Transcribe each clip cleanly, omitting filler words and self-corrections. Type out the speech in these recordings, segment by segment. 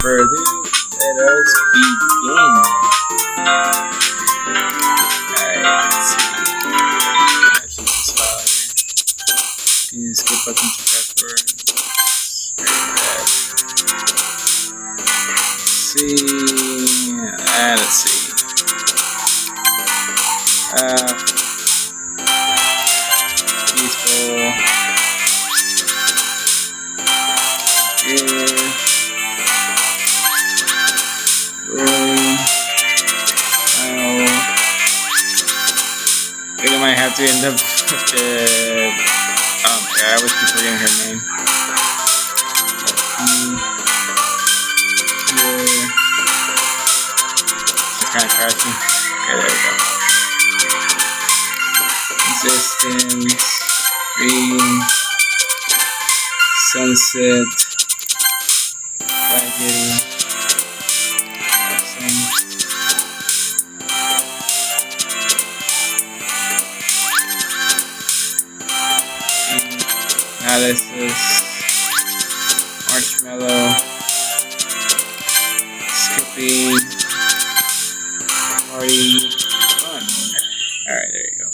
further ado, let us begin. Alright, let's see. Actually, this file here. You skip button to password. Let's see. Peaceful. Yeah. Rolling. I think I might have to end up with the. I always keep forgetting her name. She's kind of crashing. Okay, there we go. Resistance, green, sunset, spaghetti, awesome. Analysis, marshmallow, skipping, party, fun. Alright, there you go.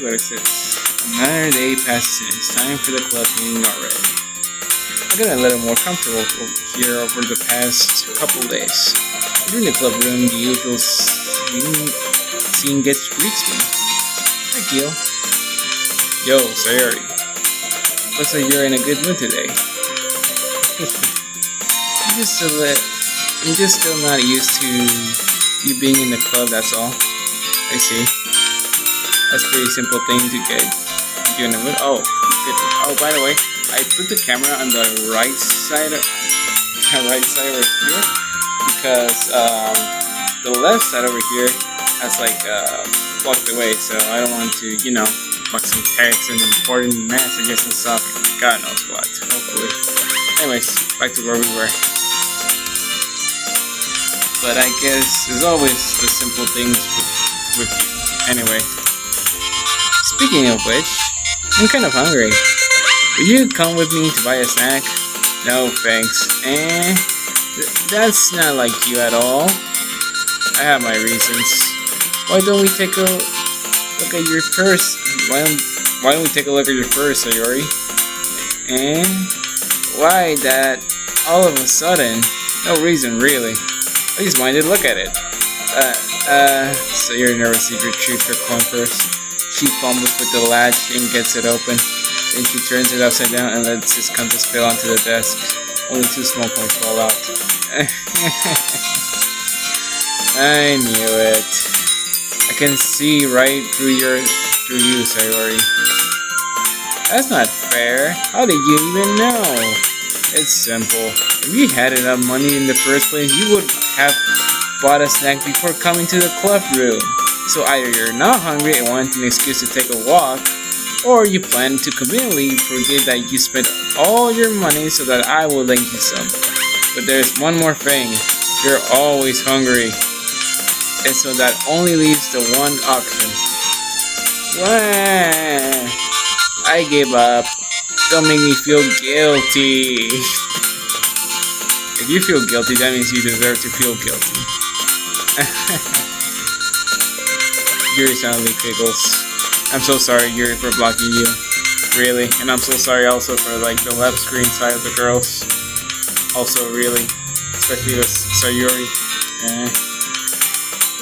What is this? Another day passes and it's time for the club meeting already. I got a little more comfortable here over the past couple days. During the club room, the usual scene greets me. Hi, Gil. Yo, Sayori. Looks like you're in a good mood today. I'm just still not used to you being in the club, that's all. I see. That's a pretty simple thing to get you in the mood. Oh, good. Oh, by the way, I put the camera on the right side over here because the left side over here has like blocked away, so I don't want to, fuck some text and important messages and stuff. God knows what. Hopefully. Anyways, back to where we were. But I guess there's always the simple things with you. Anyway. Speaking of which, I'm kind of hungry. Will you come with me to buy a snack? No, thanks. That's not like you at all. I have my reasons. Why don't we take a look at your purse? Why don't we take a look at your purse, Sayori? And why that all of a sudden? No reason, really. I just wanted to look at it. Sayori nervously retrieves her coin purse. She fumbles with the latch and gets it open. Then she turns it upside down and lets its contents spill onto the desk. Only 2 small coins fall out. I knew it. I can see right through you, Sayori. That's not fair. How did you even know? It's simple. If you had enough money in the first place, you would have bought a snack before coming to the club room. So either you're not hungry and want an excuse to take a walk, or you plan to conveniently forget that you spent all your money so that I will lend you some. But there's one more thing. You're always hungry. And so that only leaves the one option. Wah! I gave up. Don't make me feel guilty. If you feel guilty, that means you deserve to feel guilty. Yuri suddenly giggles. I'm so sorry, Yuri, for blocking you. Really. And I'm so sorry also for the left screen side of the girls. Also, really. Especially with Sayori.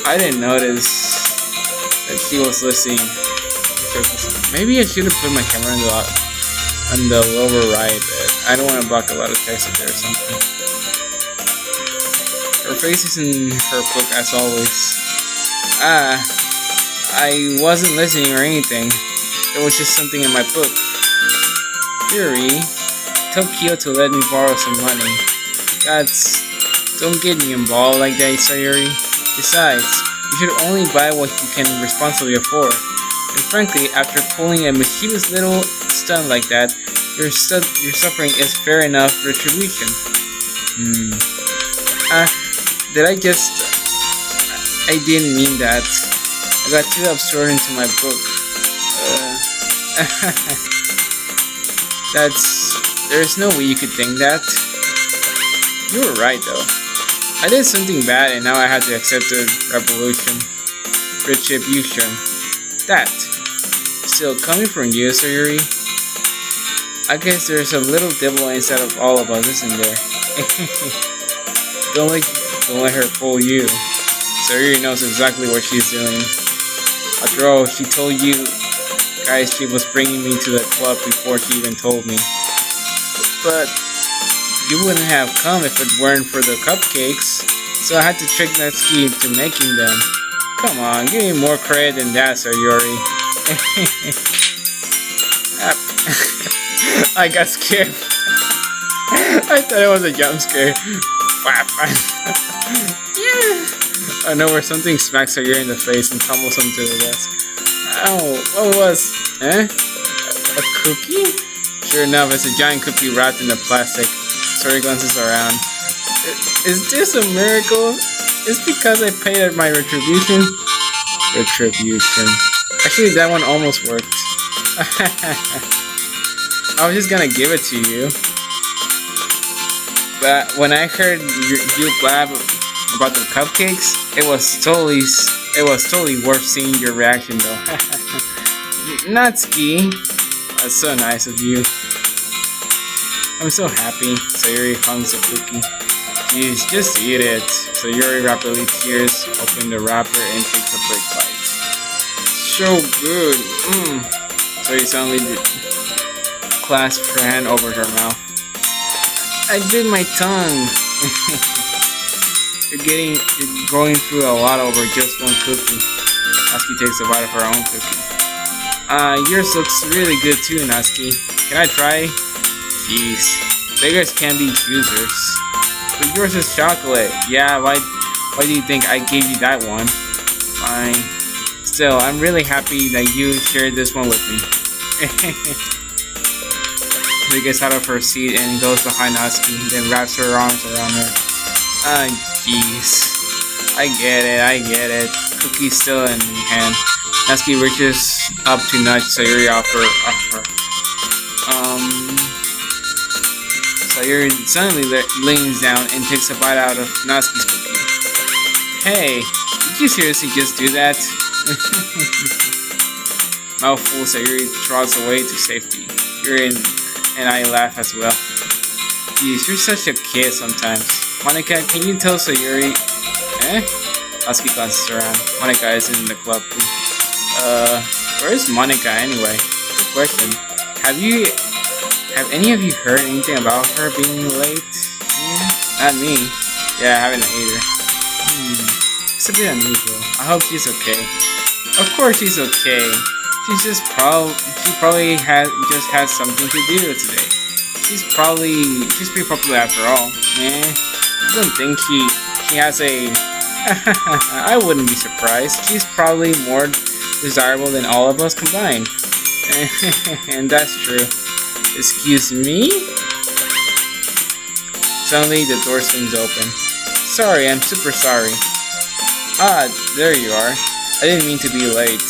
I didn't notice that she was listening. Maybe I should have put my camera on the lower right, but I don't want to block a lot of text if there's something. Her face is in her book as always. I wasn't listening or anything. There was just something in my book. Yuri, tell Kyo to let me borrow some money. Don't get me involved like that, Sayori. Besides, you should only buy what you can responsibly afford. And frankly, after pulling a mischievous little stunt like that, your suffering is fair enough retribution. I didn't mean that. I got too absorbed into my book. There's no way you could think that. You were right though. I did something bad and now I had to accept the retribution. That. Still, coming from you, Sayori, I guess there's a little devil inside of all of us, isn't there? Don't let her fool you. Sayori knows exactly what she's doing. After all, she told you guys she was bringing me to the club before she even told me. But you wouldn't have come if it weren't for the cupcakes, so I had to trick Natsuki into making them. Come on, give me more credit than that, Sayori. I got scared. I thought it was a jump scare. Yeah. I know where something smacks Sayori in the face and tumbles him to the desk. Oh, what was? A cookie? Sure enough, it's a giant cookie wrapped in the plastic. Sayori glances around. Is this a miracle? It's because I paid my retribution. Retribution. Actually, that one almost worked. I was just gonna give it to you, but when I heard you blab about the cupcakes, it was totally worth seeing your reaction though. Natsuki, that's so nice of you. I'm so happy. Sayori hungs the cookie. Jeez, just eat it. Sayori rapidly tears open the wrapper and takes a big bite. So good. Sayori suddenly clasped her hand over her mouth. I bit my tongue. You're going through a lot over just one cookie. Natsuki takes a bite of her own cookie. Yours looks really good too, Natsuki. Can I try? Jeez, beggars can be choosers. But yours is chocolate. Yeah, why do you think I gave you that one? Fine. Still, I'm really happy that you shared this one with me. She gets out of her seat and goes behind Natsuki, then wraps her arms around her. Jeez. I get it. Cookie's still in hand. Natsuki reaches up to nudge Sayori off her. Sayori suddenly leans down and takes a bite out of Natsuki's cookie. Hey, did you seriously just do that? Mouthful, Sayori trots away to safety. And I laugh as well. Jeez, you're such a kid sometimes. Monika, can you tell Sayori? Natsuki glances around. Monika is in the club. Where is Monika anyway? Good question. Have any of you heard anything about her being late? Not me. Yeah, I haven't either. It's a bit unusual. I hope she's okay. Of course she's okay. She probably just had something to do today. She's pretty popular after all. I don't think she has a. I wouldn't be surprised. She's probably more desirable than all of us combined. And that's true. Excuse me? Suddenly the door swings open. Sorry, I'm super sorry. There you are. I didn't mean to be late.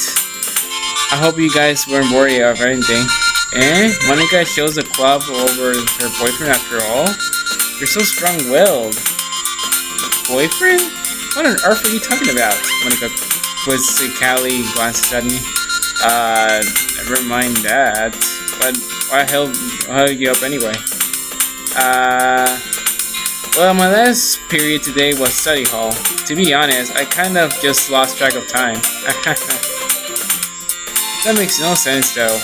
I hope you guys weren't worried of anything. Monika shows the club over her boyfriend after all? You're so strong-willed. Boyfriend? What on earth are you talking about? Monika quizzically glances at me. Never mind that. But why held you up anyway? Well, my last period today was study hall. To be honest, I kind of just lost track of time. That makes no sense though.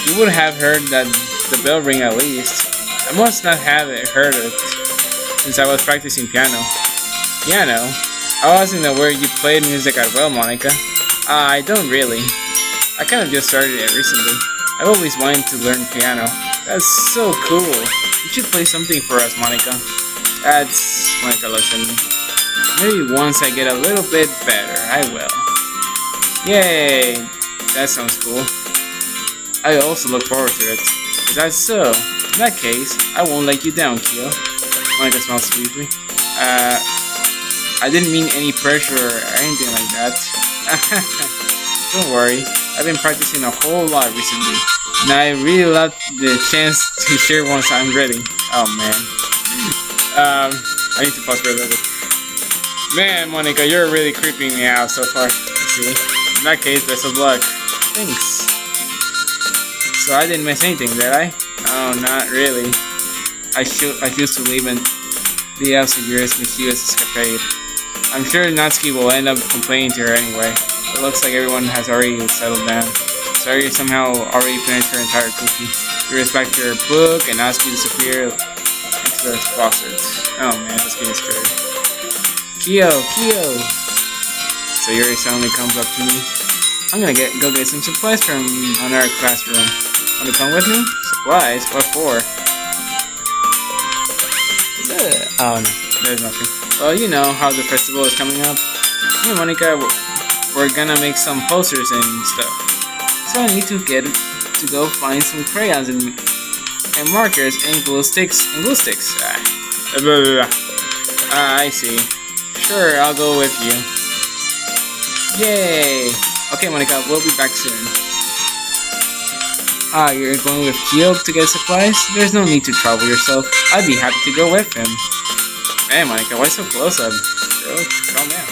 You would have heard that the bell ring at least. I must not have heard it since I was practicing piano. Piano? I wasn't aware you played music as well, Monika. I don't really. I kind of just started it recently. I've always wanted to learn piano. That's so cool. You should play something for us, Monika. Monika looks at me. Maybe once I get a little bit better, I will. Yay! That sounds cool. I also look forward to it. Is that so? In that case, I won't let you down, Kyo. Monika smiles sweetly. I didn't mean any pressure or anything like that. Don't worry, I've been practicing a whole lot recently, and I really love the chance to share once I'm ready. Oh man. I need to pause for a little bit. Man, Monica, you're really creeping me out so far. See? In that case, best of luck. Thanks. So I didn't miss anything, did I? Oh, not really. I choose to leave and DDLC years mischievous escapade. I'm sure Natsuki will end up complaining to her anyway. It looks like everyone has already settled down. Sayori somehow already finished her entire cookie. She goes back to her book and Natsuki disappeared into the closet. Oh man, this game is scary. Kyo! Sayori suddenly comes up to me. I'm gonna go get some supplies from our classroom. Want to come with me? Supplies? What for? Oh no, there's nothing. Well, you know how the festival is coming up. Me and Monica, we're gonna make some posters and stuff. So I need to go find some crayons and markers and glue sticks. I see. Sure, I'll go with you. Yay! Okay, Monica, we'll be back soon. You're going with Kyo to get supplies? There's no need to trouble yourself. I'd be happy to go with him. Hey, Monica, why so close up? Girl, calm down.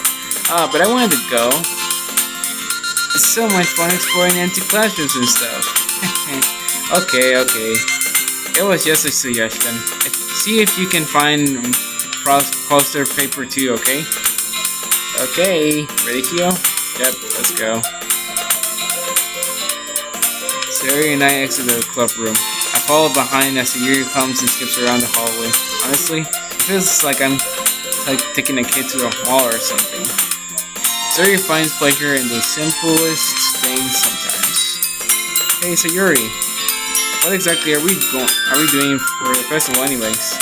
But I wanted to go. It's so much fun exploring empty classrooms and stuff. Okay. It was just a suggestion. See if you can find poster paper too, okay? Okay, ready, Kyo? Yep, let's go. Sayori and I exit the club room. I follow behind as Sayori comes and skips around the hallway. Honestly, it feels like I'm taking a kid to a mall or something. Sayori finds pleasure in the simplest things sometimes. Hey Sayori, what exactly are we doing for the festival anyways?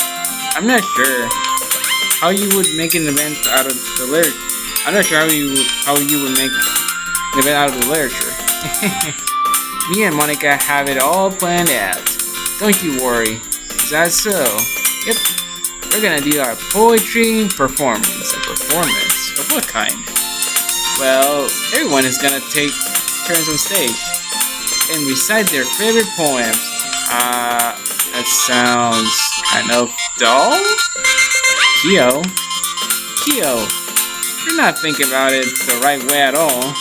I'm not sure how you would make an event out of the literature. I'm not sure how you would make an event out of the literature. Me and Monica have it all planned out. Don't you worry. Is that so? Yep. We're gonna do our poetry performance. A performance? Of what kind? Well, everyone is gonna take turns on stage and recite their favorite poems. That sounds kind of dull? Kyo, you're not thinking about it the right way at all.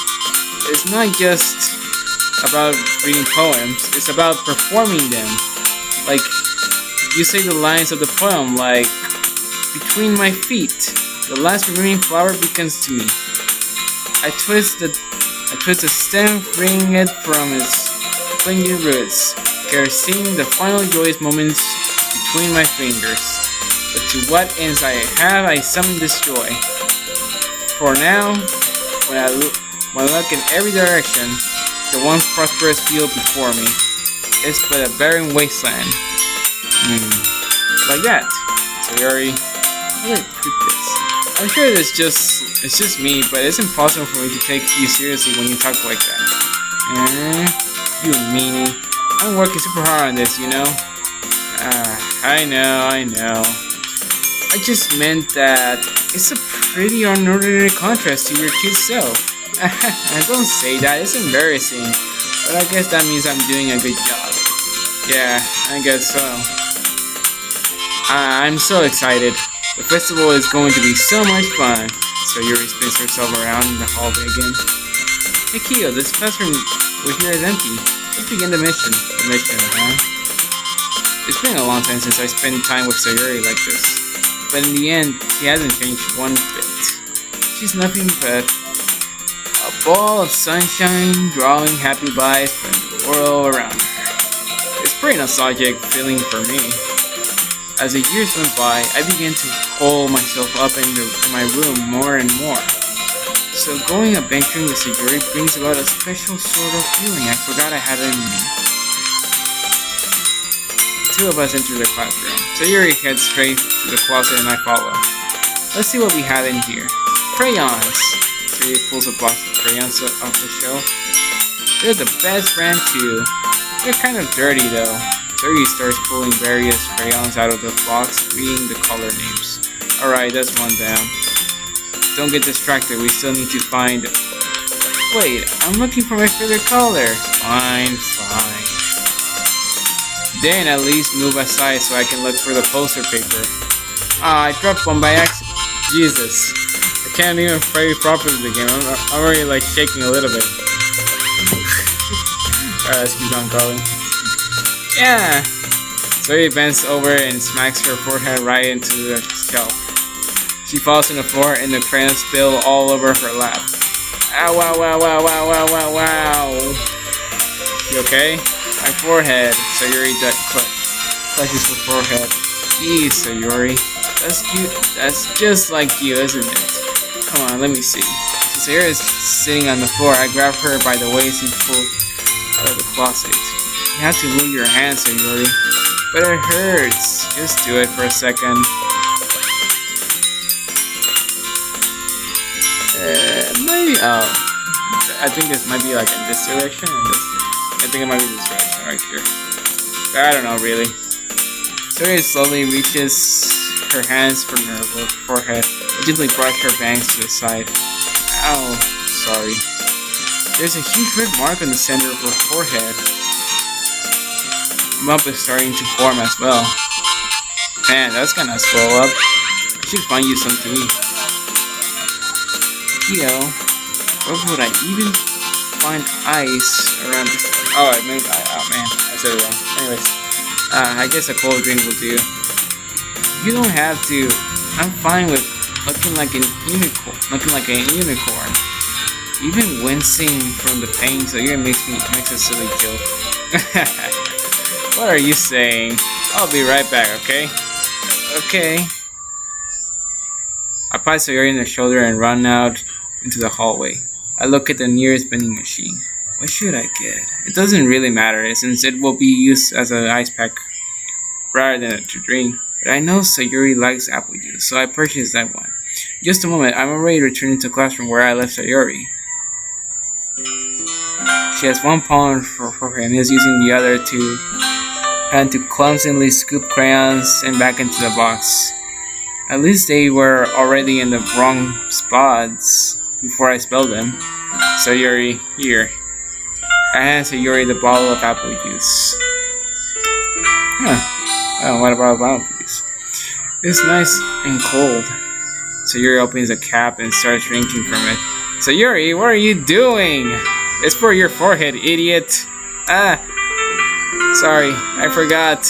It's not just about reading poems, it's about performing them. Like, you say the lines of the poem, like, between my feet, the last remaining flower beckons to me. I twist the stem, freeing it from its clinging roots, caressing the final joyous moments between my fingers. But to what ends I summon this joy. For now, when I look in every direction, the once prosperous field before me is but a barren wasteland. Like that. Sayori, wait, this. I'm sure it's just me, but it's impossible for me to take you seriously when you talk like that. You meanie. I'm working super hard on this, you know? I know. I just meant that it's a pretty ordinary contrast to your cute self. Don't say that, it's embarrassing. But I guess that means I'm doing a good job. Yeah, I guess so. I'm so excited. The festival is going to be so much fun. Sayori spins herself around in the hallway again. Hey Kyo, this classroom over here is empty. Let's begin the mission. It's been a long time since I spent time with Sayori like this. But in the end, she hasn't changed one bit. She's nothing but a ball of sunshine, drawing happy vibes from the world around her. It's pretty nostalgic feeling for me. As the years went by, I began to hole myself up in my room more and more. So going adventuring with Sayori brings about a special sort of feeling I forgot I had in me. Two of us enter the classroom. Sayori heads straight to the closet and I follow. Let's see what we have in here. Crayons! Sayori pulls a box of crayons off the shelf. They're the best brand too. They're kind of dirty though. Sayori starts pulling various crayons out of the box, reading the color names. Alright, that's one down. Don't get distracted, we still need to find... Wait, I'm looking for my favorite color. Fine. Then at least move aside so I can look for the poster paper. I dropped one by accident. Jesus. I can't even play properly the game. I'm already like shaking a little bit. Alright, let's keep on going. Yeah! Sayori bends over and smacks her forehead right into the shelf. She falls on the floor and the crayons spill all over her lap. Ow, wow, wow, wow, wow, wow, wow, wow. You okay? My forehead. Sayori clutches her forehead. Geez, Sayori. That's cute. That's just like you, isn't it? Come on, let me see. Sayori is sitting on the floor. I grab her by the waist and pull out of the closet. You have to move your hands, Sayori. But it hurts. Just do it for a second. Maybe. Oh, I think this might be like in this direction. And this. I think it might be this direction right here. But I don't know really. Sayori slowly reaches her hands from her forehead and gently brush her bangs to the side. Ow, sorry. There's a huge red mark on the center of her forehead. The bump is starting to form as well. Man, that's gonna swell up. I should find you some to eat. Where would I even find ice around this? Oh, I meant, oh man, I said it wrong. Anyways, I guess a cold drink will do. You don't have to. I'm fine with looking like a unicorn. Even wincing from the pain, so you makes a silly joke. What are you saying? I'll be right back, okay? Okay. I pat Sayori in the shoulder and run out into the hallway. I look at the nearest vending machine. What should I get? It doesn't really matter since it will be used as an ice pack rather than to drink. But I know Sayori likes apple juice, so I purchased that one. Just a moment, I'm already returning to the classroom where I left Sayori. She has one palm for her and is using the other hand to clumsily scoop crayons and back into the box. At least they were already in the wrong spots before I spelled them. Sayori, here. I hand Sayori the bottle of apple juice. Oh, what about apple juice? It's nice and cold. Sayori opens the cap and starts drinking from it. Sayori, what are you doing? It's for your forehead, idiot. Sorry, I forgot.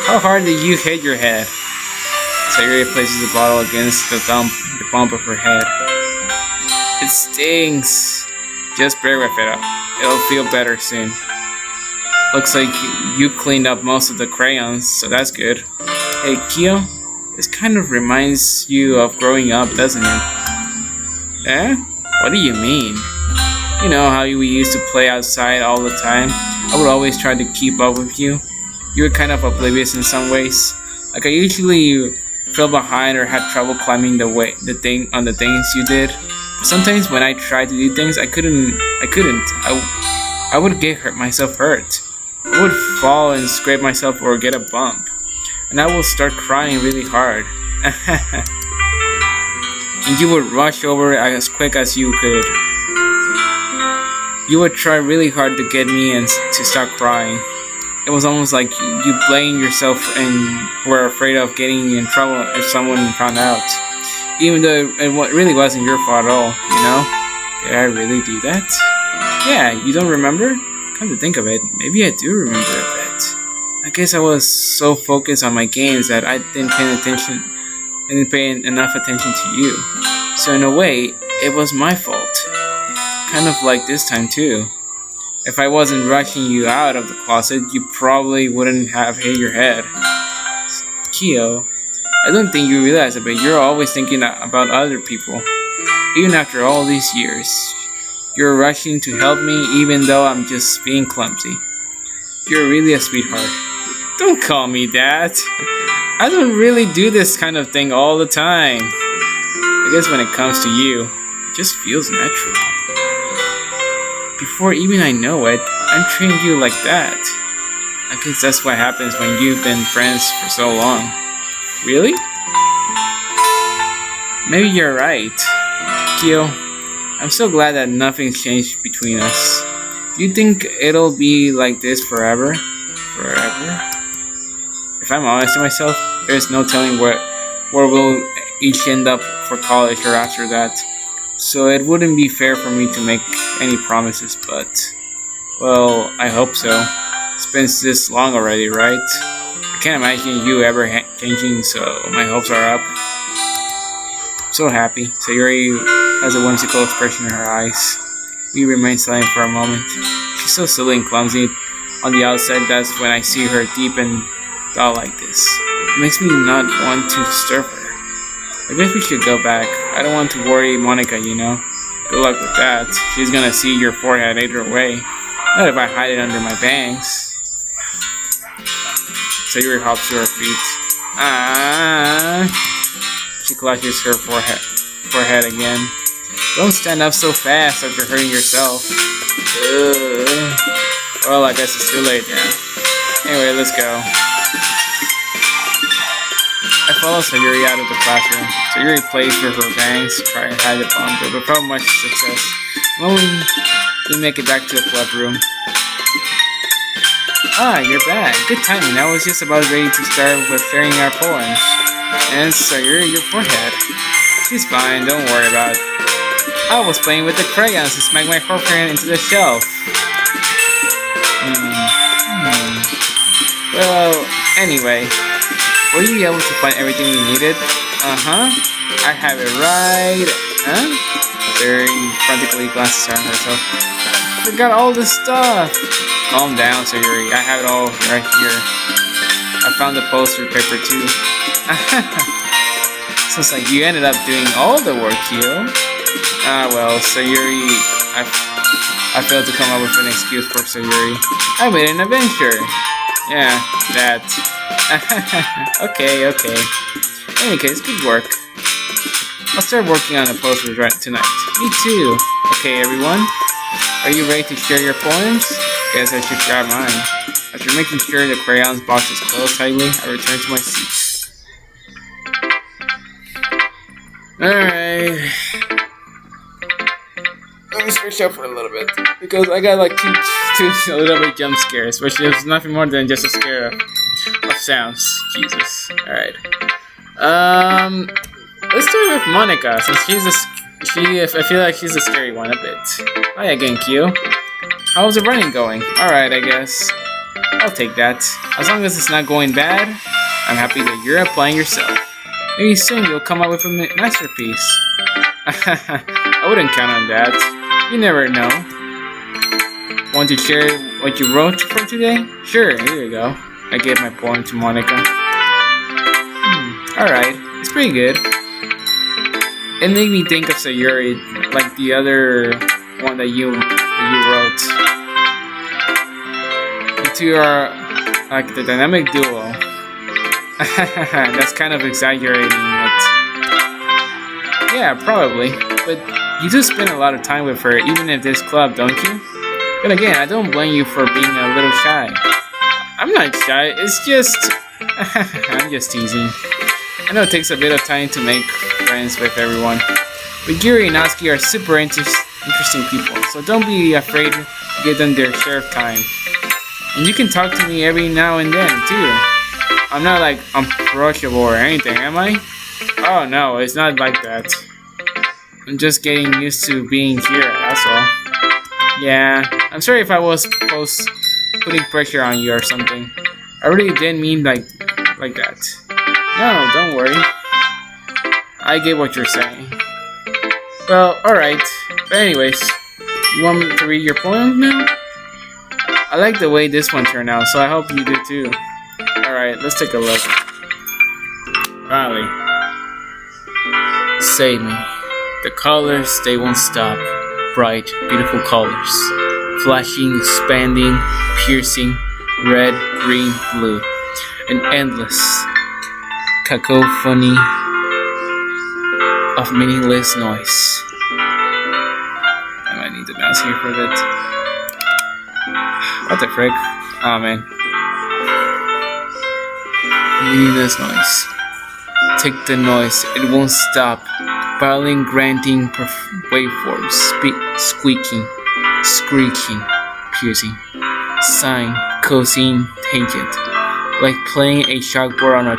How hard did you hit your head? Sayori places the bottle against the bump of her head. It stings. Just bear with it. It'll feel better soon. Looks like you cleaned up most of the crayons, so that's good. Hey, Kyo, this kind of reminds you of growing up, doesn't it? Eh? What do you mean? You know how we used to play outside all the time? I would always try to keep up with you. You were kind of oblivious in some ways. Like I usually fell behind or had trouble climbing the things you did. But sometimes when I tried to do things, I couldn't. I would get myself hurt. I would fall and scrape myself or get a bump. And I would start crying really hard. And you would rush over as quick as you could. You would try really hard to get me and to stop crying. It was almost like you blamed yourself and were afraid of getting in trouble if someone found out. Even though it really wasn't your fault at all, you know? Did I really do that? Yeah, you don't remember? Come to think of it, maybe I do remember a bit. I guess I was so focused on my games that I didn't pay enough attention to you. So in a way, it was my fault. Kind of like this time too. If I wasn't rushing you out of the closet, you probably wouldn't have hit your head. Kyo, I don't think you realize it, but you're always thinking about other people. Even after all these years, you're rushing to help me even though I'm just being clumsy. You're really a sweetheart. Don't call me that. I don't really do this kind of thing all the time. I guess when it comes to you, it just feels natural. Before even I know it, I'm treating you like that. I guess that's what happens when you've been friends for so long. Really? Maybe you're right. Kyo, I'm so glad that nothing's changed between us. Do you think it'll be like this forever? Forever? If I'm honest to myself, there's no telling where we'll each end up for college or after that. So it wouldn't be fair for me to make any promises, but, well, I hope so. It's been this long already, right? I can't imagine you ever changing, so my hopes are up. I'm so happy. Sayori has a whimsical expression in her eyes. We remain silent for a moment. She's so silly and clumsy. On the outside, that's when I see her deep and dull like this. It makes me not want to disturb her. I guess we should go back. I don't want to worry Monica, you know. Good luck with that. She's gonna see your forehead either way. Not if I hide it under my bangs. Sayori hops to her feet. She clutches her forehead again. Don't stand up so fast after hurting yourself. Well, I guess it's too late now. Anyway, let's go. I follow Sayori out of the classroom. Sayori plays with her bangs to try and hide the bump, but without much success. When we make it back to the club room. Ah, you're back. Good timing. I was just about ready to start with sharing our poems. And Sayori, your forehead. She's fine, don't worry about it. I was playing with the crayons and smacked my forehead into the shelf. Well, anyway. Were you able to find everything you needed? I have it right. Sayori frantically glances around herself. I forgot all this stuff. Calm down, Sayori. I have it all right here. I found the poster paper too. Sounds like you ended up doing all the work, Kyo. Well, Sayori, I failed to come up with an excuse for Sayori. I made an adventure. Yeah, that. Okay. In any case, good work. I'll start working on the posters right tonight. Me too. Okay, everyone. Are you ready to share your poems? Guess I should grab mine. After making sure the crayons box is closed tightly, I return to my seat. Alright. Let me switch up for a little bit. Because I got like two a little bit jump scares, which is nothing more than just a scare of sounds. Jesus. Alright. Let's start with Monica, since I feel like she's a scary one a bit. Hi again, Q. How's the running going? Alright, I guess. I'll take that. As long as it's not going bad, I'm happy that you're applying yourself. Maybe soon you'll come up with a masterpiece. I wouldn't count on that. You never know. Want to share what you wrote for today? Sure, here you go. I gave my poem to Monica. Alright, it's pretty good. It made me think of Sayori, like the other one that you wrote. You two are like the dynamic duo. That's kind of exaggerating it. Yeah, probably. But you do spend a lot of time with her, even at this club, don't you? But again, I don't blame you for being a little shy. I'm not shy, it's just... I'm just teasing. I know it takes a bit of time to make friends with everyone. But Yuri and Natsuki are super interesting people, so don't be afraid to give them their share of time. And you can talk to me every now and then, too. I'm not like unapproachable or anything, am I? Oh no, it's not like that. I'm just getting used to being here, that's all. Yeah, I'm sorry if I was putting pressure on you or something. I really didn't mean like that. No, don't worry. I get what you're saying. Well, alright. But anyways, you want me to read your poem now? I like the way this one turned out, so I hope you do too. Alright, let's take a look. Finally. Save me. The colors, they won't stop. Bright, beautiful colors. Flashing, expanding, piercing, red, green, blue. An endless cacophony of meaningless noise. I might need the mouse here for that. What the frick? Oh man. Meaningless noise. Take the noise, it won't stop. Violin granting waveforms, squeaking, screeching, piercing, sine, cosine, tangent, like playing a chalkboard on a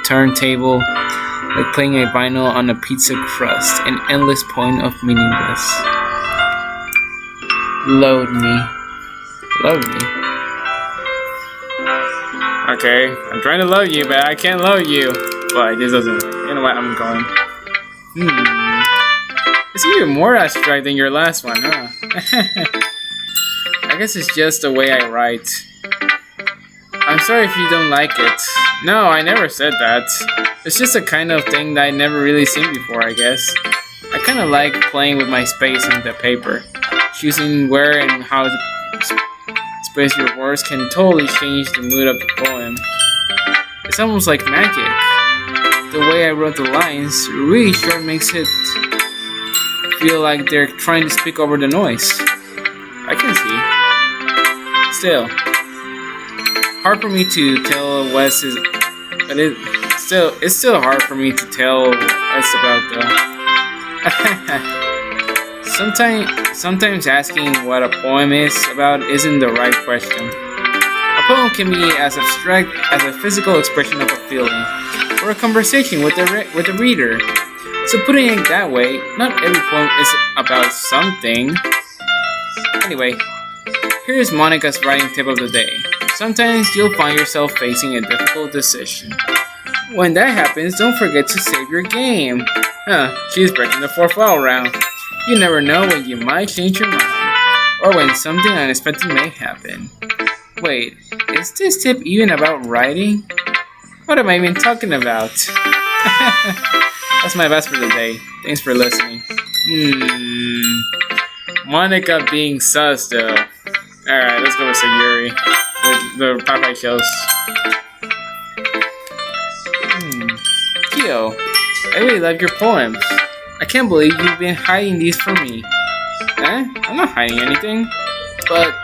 turntable, like playing a vinyl on a pizza crust, an endless point of meaningless. Load me. Load me. Okay, I'm trying to load you, but I can't load you. Why? This doesn't work. You know what? I'm going. It's even more abstract than your last one, huh? I guess it's just the way I write. I'm sorry if you don't like it. No, I never said that. It's just a kind of thing that I never really seen before, I guess. I kind of like playing with my space in the paper. Choosing where and how to space your words can totally change the mood of the poem. It's almost like magic. The way I wrote the lines, really short, makes it feel like they're trying to speak over the noise. I can see. Still, hard for me to tell Wes is, but it's still hard for me to tell Wes about the. Sometimes asking what a poem is about isn't the right question. A poem can be as abstract as a physical expression of a feeling, or a conversation with the reader. So putting it that way, not every poem is about something. Anyway, here's Monica's writing tip of the day. Sometimes you'll find yourself facing a difficult decision. When that happens, don't forget to save your game. She's breaking the fourth wall round. You never know when you might change your mind, or when something unexpected may happen. Wait, is this tip even about writing? What am I even talking about? That's my best for the day. Thanks for listening. Monica being sus though. Alright, let's go with Sayori. The Popeye shows. Kyo, I really love your poems. I can't believe you've been hiding these from me. I'm not hiding anything. But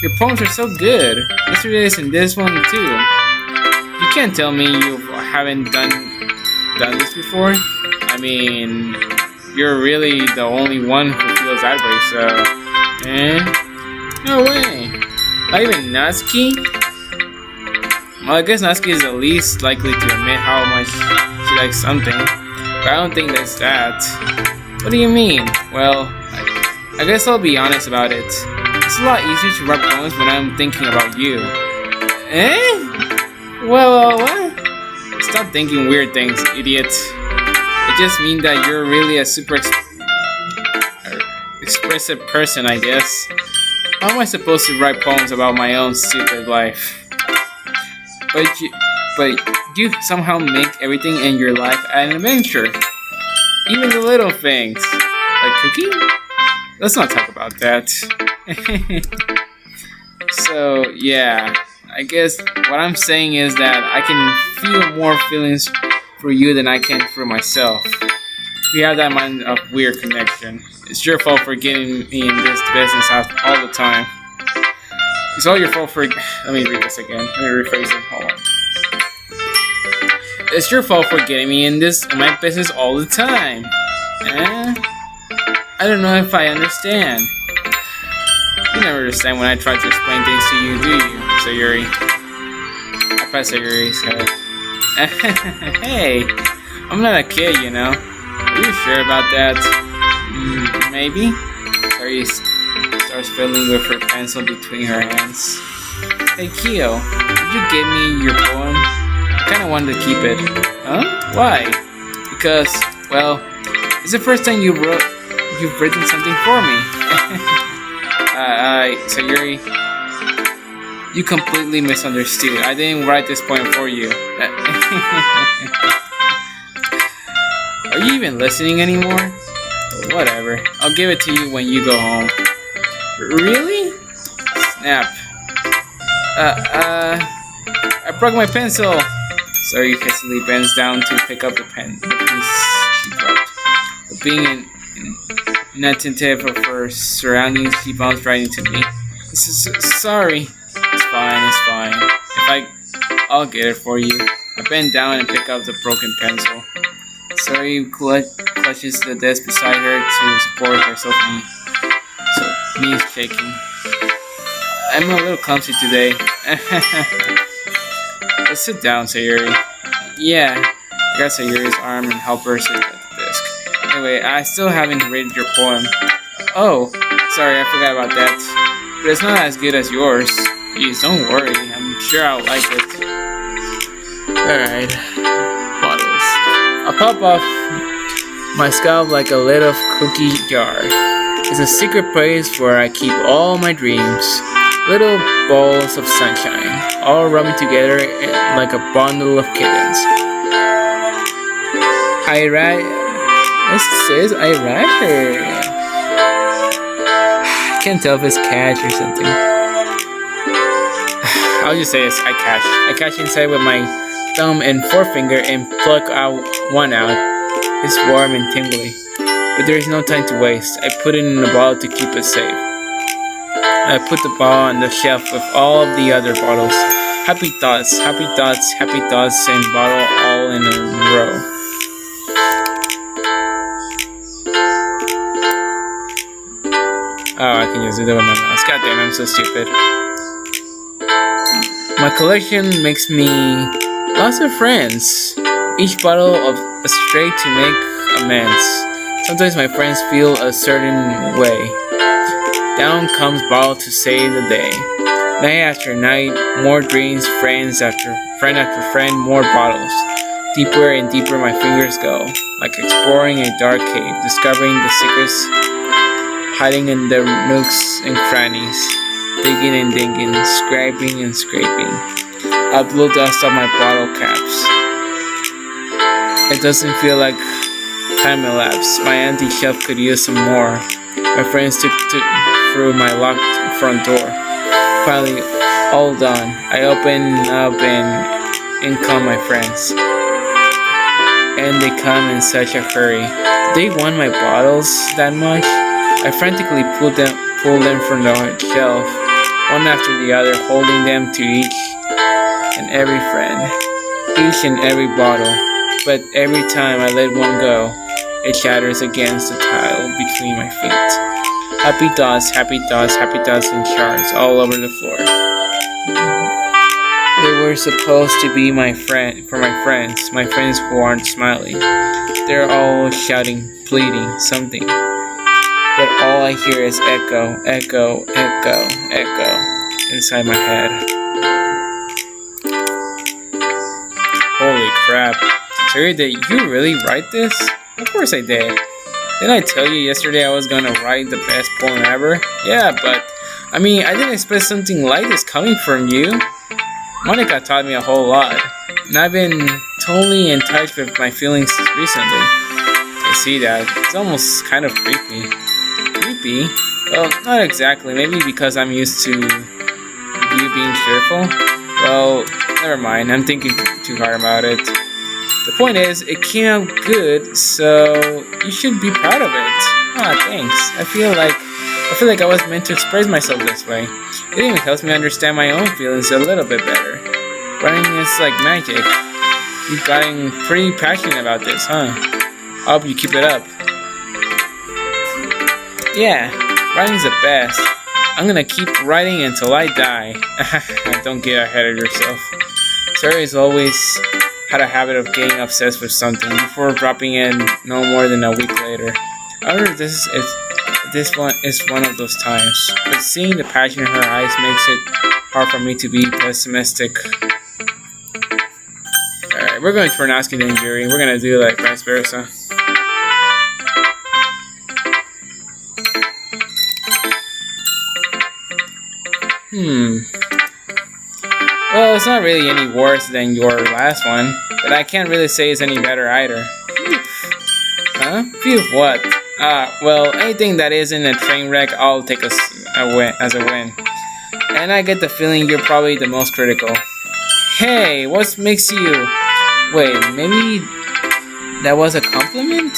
your poems are so good. Yesterday's and this one too. You can't tell me you haven't done this before. I mean, you're really the only one who feels that way, so... No way. Not even Natsuki? Well, I guess Natsuki is the least likely to admit how much she likes something. But I don't think that's that. What do you mean? Well, I guess I'll be honest about it. It's a lot easier to write poems when I'm thinking about you. Well, what? Stop thinking weird things, idiot. It just means that you're really a super expressive person, I guess. How am I supposed to write poems about my own stupid life? But you somehow make everything in your life an adventure. Even the little things. Like cooking? Let's not talk about that. So, yeah. I guess what I'm saying is that I can feel more feelings for you than I can for myself. We have that kind of weird connection. It's your fault for getting me in this business all the time. It's all your fault for... Let me read this again. Let me rephrase it. Hold on. It's your fault for getting me in my business all the time. I don't know if I understand. You never understand when I try to explain things to you, do you, Sayori? I pat Sayori's head. Hey, I'm not a kid, you know. Are you sure about that? Maybe? Sayori starts fiddling with her pencil between her hands. Hey, Kyo, did you give me your poem? I kinda wanted to keep it. Huh? Why? Because, well, it's the first time you've written something for me. Sayori, you completely misunderstood. I didn't write this poem for you. Are you even listening anymore? Whatever. I'll give it to you when you go home. Really? Snap. I broke my pencil. Sayori hastily bends down to pick up the piece she dropped. But being inattentive of her surroundings, she bounced right into me. Sorry. It's fine. I'll get it for you. I bend down and pick up the broken pencil. Sayori clutches the desk beside her to support herself, knees shaking. I'm a little clumsy today. Let's sit down, Sayori. Yeah, I got Sayori's arm and help her sit at the desk. Anyway, I still haven't rated your poem. Oh, sorry, I forgot about that. But it's not as good as yours. Please, don't worry. I'm sure I'll like it. Alright. Bottles. I'll pop off my scalp like a lid of cookie jar. It's a secret place where I keep all my dreams. Little balls of sunshine, all rubbing together like a bundle of kittens. It says I her. I can't tell if it's catch or something. I'll just say it's I catch. I catch inside with my thumb and forefinger and pluck one out. It's warm and tingly, but there is no time to waste. I put it in a bottle to keep it safe. I put the bottle on the shelf with all of the other bottles. Happy thoughts, happy thoughts, happy thoughts, and bottle all in a row. Oh, I can just do that with my mouse. God damn, I'm so stupid. My collection makes me lots of friends. Each bottle of a stray to make amends. Sometimes my friends feel a certain way. Down comes bottle to save the day. Night after night, more dreams, friend after friend, more bottles. Deeper and deeper my fingers go, like exploring a dark cave, discovering the secrets hiding in the nooks and crannies, digging and digging, scraping and scraping. I blow dust off my bottle caps. It doesn't feel like time elapsed. My empty shelf could use some more. My friends took through my locked front door. Finally, all done. I open up and in come my friends. And they come in such a hurry. They want my bottles that much? I frantically pulled them from the shelf, one after the other, holding them to each and every friend, each and every bottle. But every time I let one go, it shatters against the tile between my feet. Happy thoughts, happy thoughts, happy thoughts and shards all over the floor. They were supposed to be my friends, my friends who aren't smiling. They're all shouting, pleading, something. But all I hear is echo, echo, echo, echo inside my head. Holy crap. Sayori, did you really write this? Of course I did. Didn't I tell you yesterday I was gonna write the best poem ever? Yeah, but I didn't expect something like this coming from you. Monica taught me a whole lot, and I've been totally in touch with my feelings recently. I see that. It's almost kind of creepy. Creepy? Well, not exactly. Maybe because I'm used to you being cheerful. Well, never mind. I'm thinking too hard about it. The point is, it came out good, so you should be proud of it. Ah, thanks. I feel like I was meant to express myself this way. It even helps me understand my own feelings a little bit better. Writing is like magic. You've gotten pretty passionate about this, huh? I hope you keep it up. Yeah, writing's the best. I'm gonna keep writing until I die. Don't get ahead of yourself. Sayori's always had a habit of getting obsessed with something before dropping it no more than a week later. However, this one is one of those times. But seeing the passion in her eyes makes it hard for me to be pessimistic. Alright, we're going for an asking then jury. We're gonna do like vice versa. Well, it's not really any worse than your last one, but I can't really say it's any better either. Huh? Phew, what? Well, anything that isn't a train wreck, I'll take as a win. And I get the feeling you're probably the most critical. Hey, what makes you... Wait, maybe that was a compliment?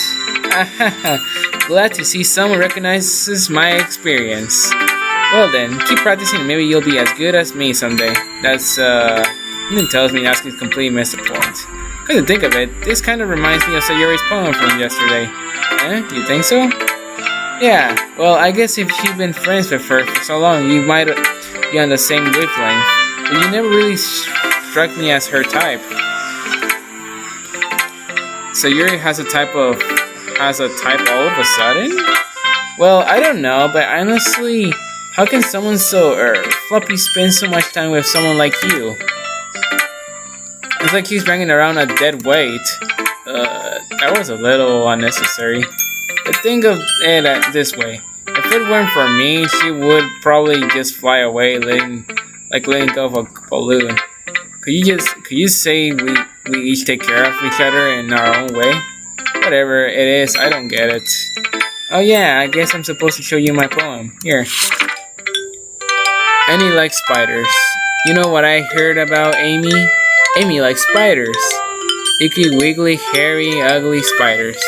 Glad to see someone recognizes my experience. Well then, keep practicing and maybe you'll be as good as me someday. That's, something tells me asking completely missed the point. Come to think of it, this kind of reminds me of Sayori's poem from yesterday. You think so? Yeah, well, I guess if you've been friends with her for so long, you might be on the same wavelength. But you never really struck me as her type. Sayori has a type all of a sudden? Well, I don't know, but honestly, how can someone so floppy spend so much time with someone like you? It's like he's bringing around a dead weight. That was a little unnecessary. But think of it this way. If it weren't for me, she would probably just fly away, letting go of a balloon. Could you say we each take care of each other in our own way? Whatever it is, I don't get it. Oh yeah, I guess I'm supposed to show you my poem. Here. Amy likes spiders. You know what I heard about Amy? Amy likes spiders. Icky, wiggly, hairy, ugly spiders.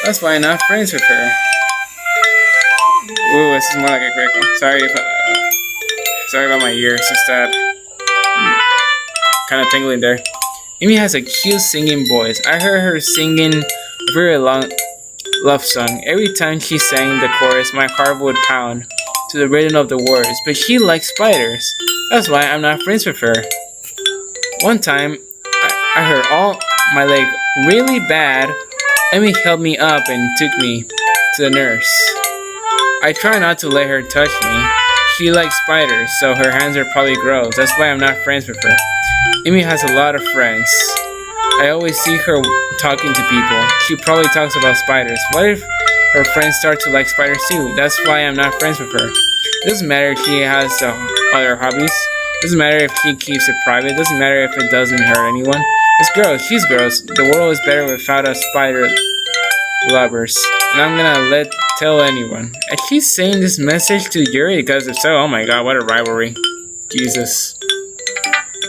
That's why I'm not friends with her. Ooh, this is more like a critical. Sorry about my ears. Just that kind of tingling there. Amy has a cute singing voice. I heard her singing a very long love song. Every time she sang the chorus, my heart would pound to the rhythm of the words. But she likes spiders. That's why I'm not friends with her. One time, I hurt all my leg really bad. Amy held me up and took me to the nurse. I try not to let her touch me. She likes spiders, so her hands are probably gross. That's why I'm not friends with her. Amy has a lot of friends. I always see her talking to people. She probably talks about spiders. What if her friends start to like spiders too? That's why I'm not friends with her. It doesn't matter if she has other hobbies. It doesn't matter if she keeps it private. It doesn't matter if it doesn't hurt anyone. It's gross. She's gross. The world is better without us spider lovers. And I'm gonna tell anyone. Is she saying this message to Yuri? Because if so, oh my god, what a rivalry. Jesus.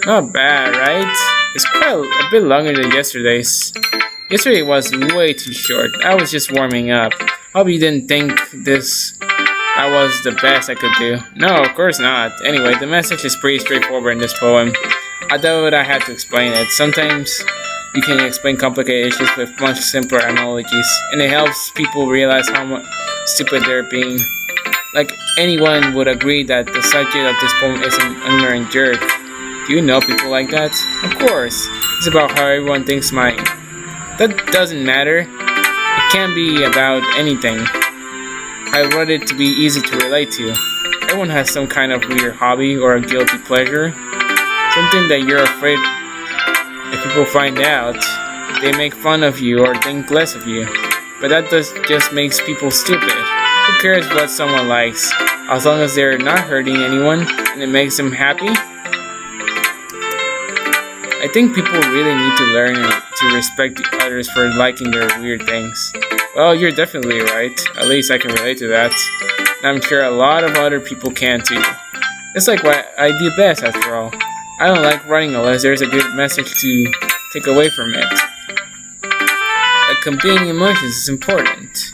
Not bad, right? It's quite a bit longer than yesterday's. Yesterday was way too short. I was just warming up. Hope you didn't think that was the best I could do. No, of course not. Anyway, the message is pretty straightforward in this poem. I thought I had to explain it. Sometimes you can explain complicated issues with much simpler analogies, and it helps people realize how stupid they're being. Like, anyone would agree that the subject of this poem is an ignorant jerk. Do you know people like that? Of course. It's about how everyone thinks mine. That doesn't matter. It can be about anything. I wrote it to be easy to relate to. Everyone has some kind of weird hobby or a guilty pleasure. Something that you're afraid if people find out, they make fun of you or think less of you. But that just makes people stupid. Who cares what someone likes? As long as they're not hurting anyone and it makes them happy? I think people really need to learn to respect others for liking their weird things. Well, you're definitely right. At least I can relate to that. And I'm sure a lot of other people can too. It's like what I do best after all. I don't like writing unless there's a good message to take away from it. Like conveying emotions is important.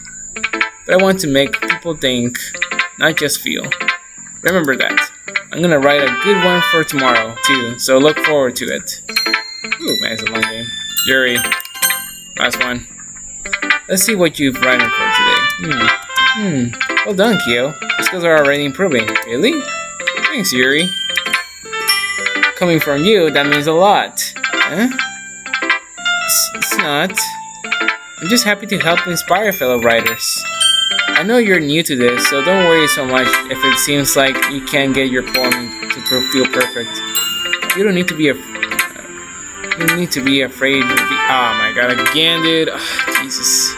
But I want to make people think, not just feel. Remember that. I'm gonna write a good one for tomorrow too, so look forward to it. Ooh, man, it's a long game. Yuri. Last one. Let's see what you've written for today. Well done, Kyo. Your skills are already improving. Really? Thanks, Yuri. Coming from you, that means a lot. Huh? It's not. I'm just happy to help inspire fellow writers. I know you're new to this, so don't worry so much if it seems like you can't get your poem to feel perfect. You don't need to be afraid. Oh my god, again, dude. Oh, Jesus.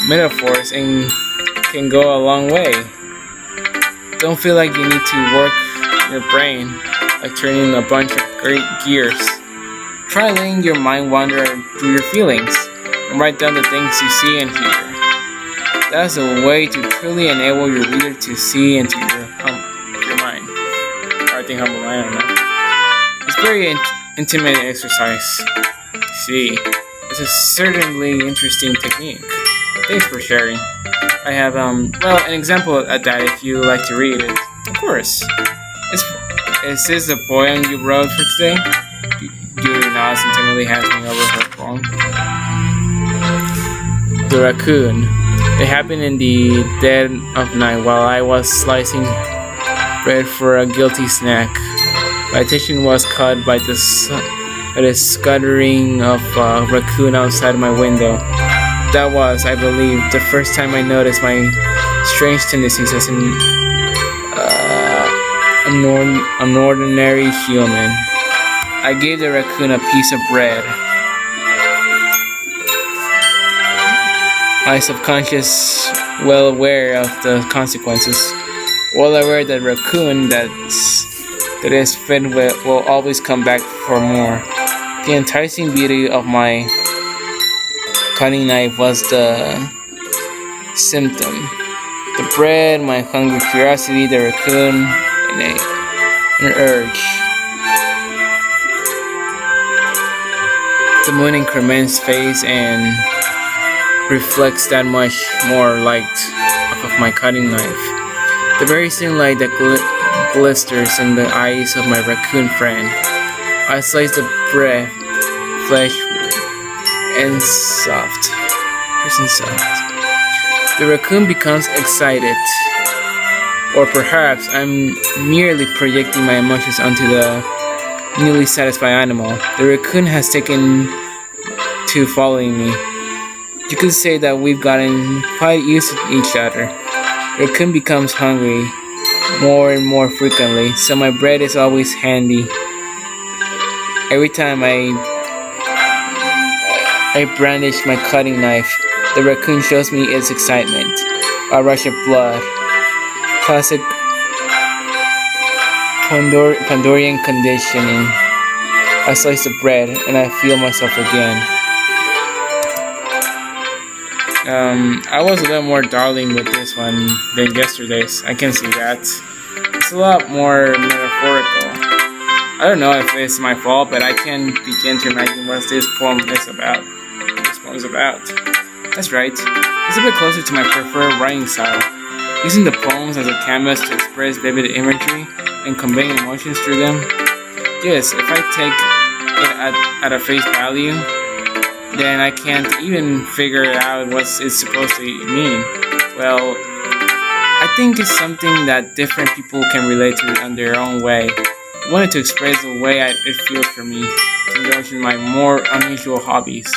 Metaphors can go a long way. Don't feel like you need to work your brain like turning a bunch of great gears. Try letting your mind wander through your feelings and write down the things you see and hear. That's a way to truly enable your reader to see into your mind. Or I think humble mind, I don't know. It's very intimate exercise. See, it's a certainly interesting technique. Thanks for sharing. I have an example at that if you like to read it. Of course. Is this the poem you wrote for today? Yuri nods and timidly hands me over her poem. The raccoon. It happened in the dead of night while I was slicing bread for a guilty snack. My attention was caught by the scuttering of a raccoon outside my window. That was, I believe, the first time I noticed my strange tendencies as an ordinary human. I gave the raccoon a piece of bread. My subconscious, well aware of the consequences, well aware that raccoon that is fed will always come back for more. The enticing beauty of my cutting knife was the symptom. The bread, my hungry curiosity, the raccoon, and an urge. The moon increments phase and reflects that much more light off of my cutting knife. The very same light that glisters in the eyes of my raccoon friend. I slice the bread, flesh, and soft. The raccoon becomes excited. Or perhaps I'm merely projecting my emotions onto the newly satisfied animal. The raccoon has taken to following me. You could say that we've gotten quite used to each other. The raccoon becomes hungry more and more frequently, so my bread is always handy. Every time I brandish my cutting knife, the raccoon shows me its excitement. A rush of blood. Classic Pandorian conditioning. I slice the bread and I feel myself again. I was a little more darling with this one than yesterday's. I can see that. It's a lot more metaphorical. I don't know if it's my fault, but I can begin to imagine what this poem is about. That's right. It's a bit closer to my preferred writing style. Using the poems as a canvas to express vivid imagery and convey emotions through them. Yes, if I take it at a face value, then I can't even figure out what it's supposed to mean. Well, I think it's something that different people can relate to in their own way. I wanted to express the way it feels for me to indulge in my more unusual hobbies.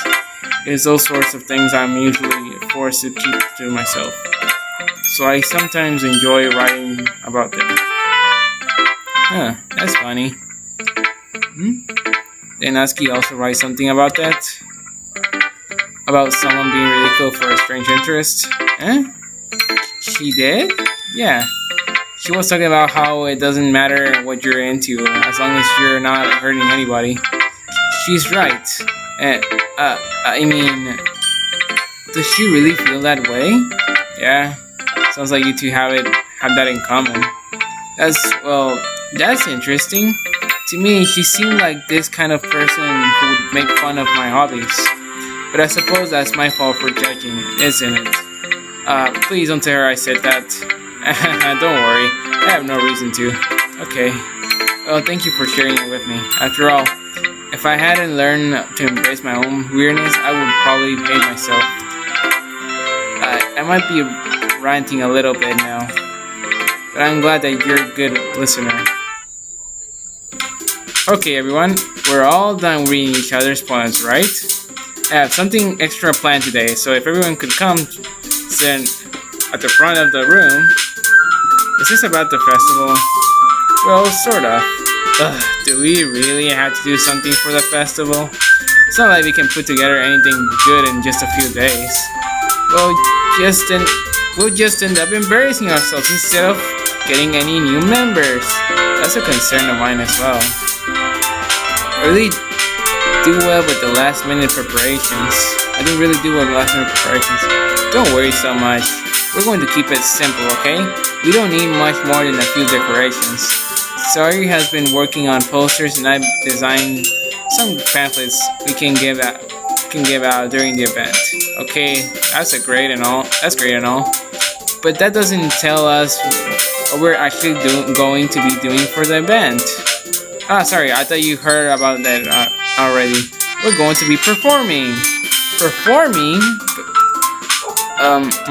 It's those sorts of things I'm usually forced to keep to myself. So I sometimes enjoy writing about them. Huh, that's funny. Then Natsuki also writes something about that? About someone being ridiculed for a strange interest? She did? Yeah. She was talking about how it doesn't matter what you're into as long as you're not hurting anybody. She's right. I mean, does she really feel that way? Yeah. Sounds like you two have that in common. That's interesting. To me, she seemed like this kind of person who would make fun of my hobbies. But I suppose that's my fault for judging, isn't it? Please don't tell her I said that. Don't worry, I have no reason to. Okay. Well, thank you for sharing it with me. After all, if I hadn't learned to embrace my own weirdness, I would probably hate myself. I might be ranting a little bit now, but I'm glad that you're a good listener. Okay, everyone, we're all done reading each other's poems, right? I have something extra planned today, so if everyone could come sit at the front of the room. Is this about the festival? Well, sort of. Do we really have to do something for the festival? It's not like we can put together anything good in just a few days. We'll just end up embarrassing ourselves instead of getting any new members. That's a concern of mine as well. I really do well with the last minute preparations. Don't worry so much. We're going to keep it simple, okay? We don't need much more than a few decorations. Sayori has been working on posters and I've designed some pamphlets we can give out during the event. Okay, that's great and all. But that doesn't tell us what we're actually going to be doing for the event. Sorry, I thought you heard about that already. We're going to be performing. Performing?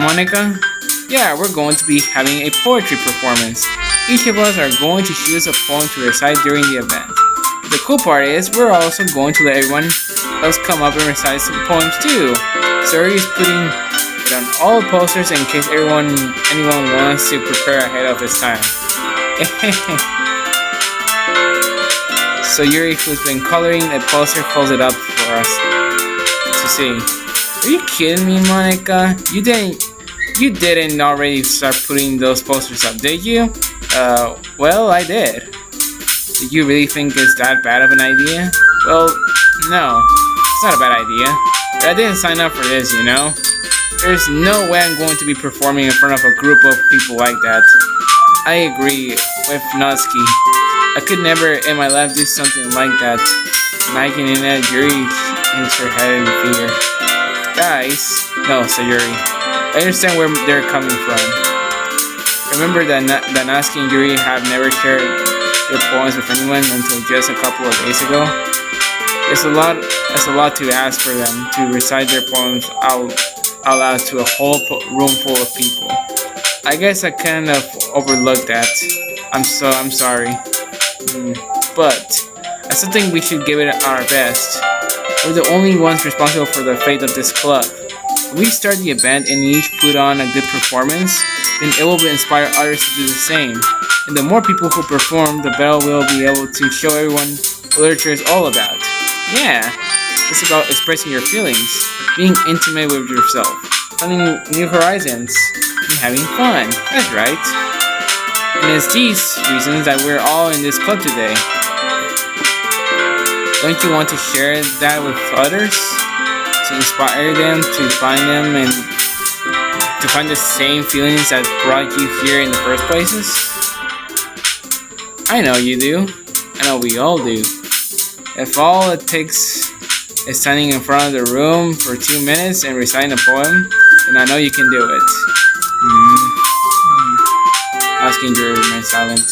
Monica? Yeah, we're going to be having a poetry performance. Each of us are going to choose a poem to recite during the event. The cool part is we're also going to let everyone else come up and recite some poems too. Sayori is putting it on all the posters in case anyone wants to prepare ahead of his time. So Yuri, who's been coloring the poster, holds it up for us to see. Are you kidding me, Monica? You didn't already start putting those posters up, did you? Well, I did. Did you really think it's that bad of an idea? Well, no, it's not a bad idea. But I didn't sign up for this, you know? There's no way I'm going to be performing in front of a group of people like that. I agree with Natsuki. I could never in my life do something like that. Imagining that, Yuri hits her head in fear. Guys, no, Sayori. I understand where they're coming from. Remember that Natsuki and Yuri have never shared their poems with anyone until just a couple of days ago. It's a lot to ask for them to recite their poems out loud to a whole room full of people. I guess I kind of overlooked that. I'm sorry. But I still think we should give it our best. We're the only ones responsible for the fate of this club. If we start the event and each put on a good performance, then it will inspire others to do the same. And the more people who perform, the better we'll be able to show everyone what literature is all about. Yeah, it's about expressing your feelings, being intimate with yourself, finding new horizons, and having fun. That's right. And it's these reasons that we're all in this club today. Don't you want to share that with others? To inspire them to find them and to find the same feelings that brought you here in the first places? I know you do. I know we all do. If all it takes is standing in front of the room for 2 minutes and reciting a poem, then I know you can do it. Asking Yuri remain silent.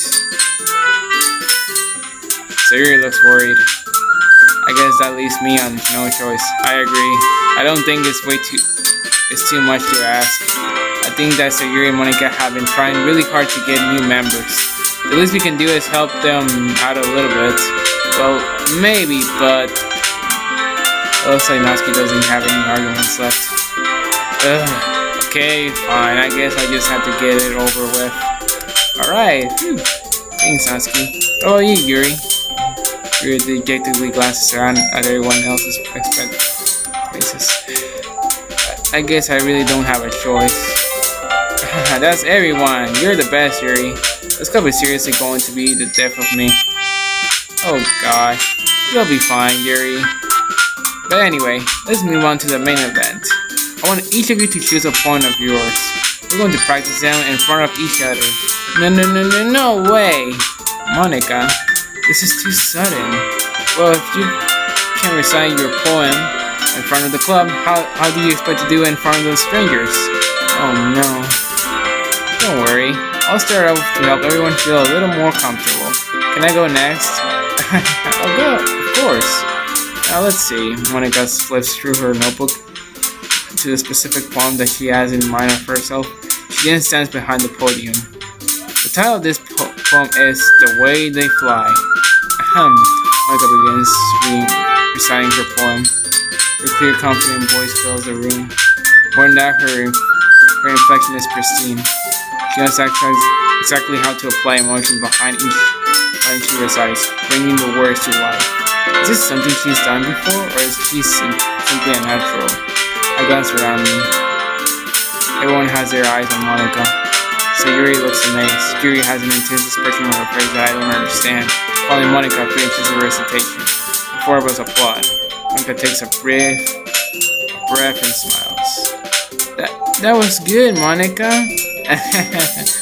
Sayori looks worried. I guess that leaves me on no choice. I agree. I don't think it's too much to ask. I think that Sayori and Monica have been trying really hard to get new members. The least we can do is help them out a little bit. Well, maybe, but it looks like Natsuki doesn't have any arguments left. Okay, fine. I guess I just have to get it over with. Alright. Thanks, Natsuki. What about you, Yuri? Yuri dejectedly glances around at everyone else's faces. I guess I really don't have a choice. That's everyone. You're the best, Yuri. This club is seriously going to be the death of me. Oh gosh. You'll be fine, Yuri. But anyway, let's move on to the main event. I want each of you to choose a poem of yours. We're going to practice them in front of each other. No way! Monica, this is too sudden. Well, if you can recite your poem in front of the club, how do you expect to do it in front of those strangers? Oh no. Don't worry. I'll start out to help everyone feel a little more comfortable. Can I go next? I'll go, of course. Now let's see. Monica flips through her notebook to the specific poem that she has in mind of herself. She then stands behind the podium. The title of this poem is The Way They Fly. Monica begins reciting her poem. Her clear, confident voice fills the room. More than that, her inflection is pristine. She knows exactly how to apply emotion behind each line she recites, bringing the words to life. Is this something she's done before, or is she simply a natural? I glance around me. Everyone has their eyes on Monica. Sayori looks amazed. Yuri has an intense expression on her face that I don't understand. Finally, Monica finishes the recitation. The four of us applaud. Monica takes a breath and smiles. That was good, Monica.